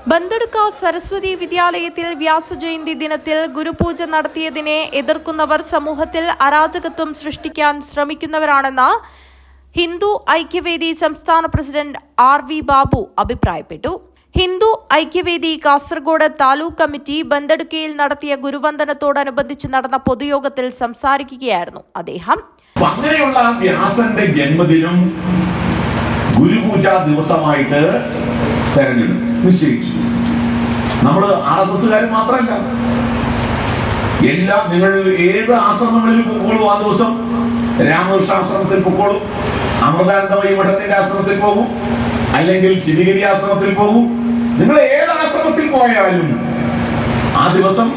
ബന്ദടുക്ക സരസ്വതി വിദ്യാലയത്തിൽ വ്യാസജയന്തി ദിനത്തിൽ ഗുരുപൂജ നടത്തിയതിനെ എതിർക്കുന്നവർ സമൂഹത്തിൽ അരാജകത്വം സൃഷ്ടിക്കാൻ ശ്രമിക്കുന്നവരാണെന്ന് ഹിന്ദു ഐക്യവേദി സംസ്ഥാന പ്രസിഡന്റ് RV ബാബു അഭിപ്രായപ്പെട്ടു. ഹിന്ദു ഐക്യവേദി കാസർഗോഡ് താലൂക്ക് കമ്മിറ്റി ബന്ദടുക്കയിൽ നടത്തിയ ഗുരുവന്ദനത്തോടനുബന്ധിച്ച് നടന്ന പൊതുയോഗത്തിൽ സംസാരിക്കുകയായിരുന്നു അദ്ദേഹം. അങ്ങനെയുള്ള വ്യാസന്റെ ജന്മദിനം ഗുരുപൂജ ദിവസമായിട്ട് തെരഞ്ഞെടുത്തു നിശ്ചയിച്ചു. നമ്മൾ RSSകാർ മാത്രമല്ല, നിങ്ങൾ ഏത് ആശ്രമങ്ങളിൽ പോകുമ്പോഴും ആ ദിവസം രാമകൃഷ്ണ ആശ്രമത്തിൽ പൊക്കോളും, അമൃതാനന്ദമയി മഠത്തിന്റെ ആശ്രമത്തിൽ പോകും, അല്ലെങ്കിൽ ശിവഗിരി ആശ്രമത്തിൽ പോകും. നിങ്ങൾ ഏത് ആശ്രമത്തിൽ പോയാലും ആ ദിവസം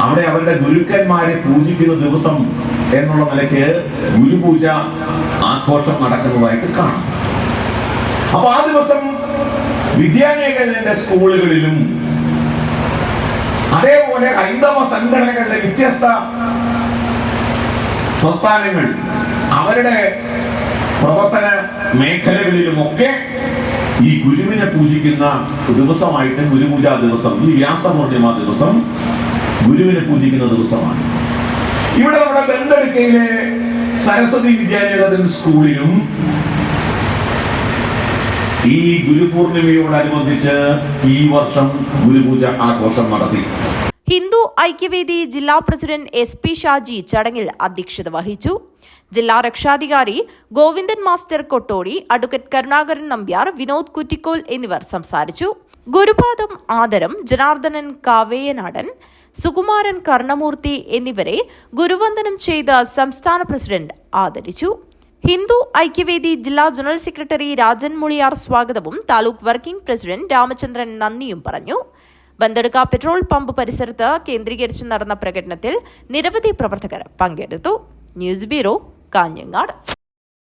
അവിടെ അവരുടെ ഗുരുക്കന്മാരെ പൂജിക്കുന്ന ദിവസം എന്നുള്ള നിലയ്ക്ക് ഗുരുപൂജ ആഘോഷം നടക്കുന്നതായിട്ട് കാണും. അപ്പൊ ആ ദിവസം വിദ്യാലയങ്ങളുടെ സ്കൂളുകളിലും അതേപോലെ ഹൈന്ദവ സംഘടനകളുടെ വ്യത്യസ്ത പ്രസ്ഥാനങ്ങൾ അവരുടെ പ്രവർത്തന മേഖലകളിലുമൊക്കെ ഈ ഗുരുവിനെ പൂജിക്കുന്ന ദിവസമായിട്ട് ഗുരുപൂജാ ദിവസം, ഈ വ്യാസപൂർണിമ ദിവസം ഗുരുവിനെ പൂജിക്കുന്ന ദിവസമാണ്. ഇവിടെ നമ്മുടെ ബന്ദടുക്കയിലെ സരസ്വതി വിദ്യാലയ സ്കൂളിലും ഈ ഗുരുപൂർണിമയോടനുബന്ധിച്ച് ഈ വർഷം ഗുരുപൂജ ആഘോഷം നടത്തി. ഹിന്ദു ഐക്യവേദി ജില്ലാ പ്രസിഡന്റ് SP ഷാജി ചടങ്ങിൽ അധ്യക്ഷത വഹിച്ചു. ജില്ലാ രക്ഷാധികാരി ഗോവിന്ദൻ മാസ്റ്റർ കൊട്ടോടി, അഡ്വക്കേറ്റ് കരുണാകരൻ നമ്പ്യാർ, വിനോദ് കുറ്റിക്കോൽ എന്നിവർ സംസാരിച്ചു. ഗുരുപാദം ആദരം, ജനാർദ്ദനൻ കാവേയനാടൻ, സുകുമാരൻ കർണമൂർത്തി എന്നിവരെ ഗുരുവന്ദനം ചെയ്ത സംസ്ഥാന പ്രസിഡന്റ് ആദരിച്ചു. ഹിന്ദു ഐക്യവേദി ജില്ലാ ജനറൽ സെക്രട്ടറി രാജൻ മുളിയാർ സ്വാഗതവും താലൂക്ക് വർക്കിംഗ് പ്രസിഡന്റ് രാമചന്ദ്രൻ നന്ദിയും പറഞ്ഞു. ബന്ദടുക്ക പെട്രോൾ പമ്പ് പരിസരത്ത് കേന്ദ്രീകരിച്ച് നടന്ന പ്രകടനത്തിൽ നിരവധി പ്രവർത്തകർ പങ്കെടുത്തു. News bureau, Kanhangad.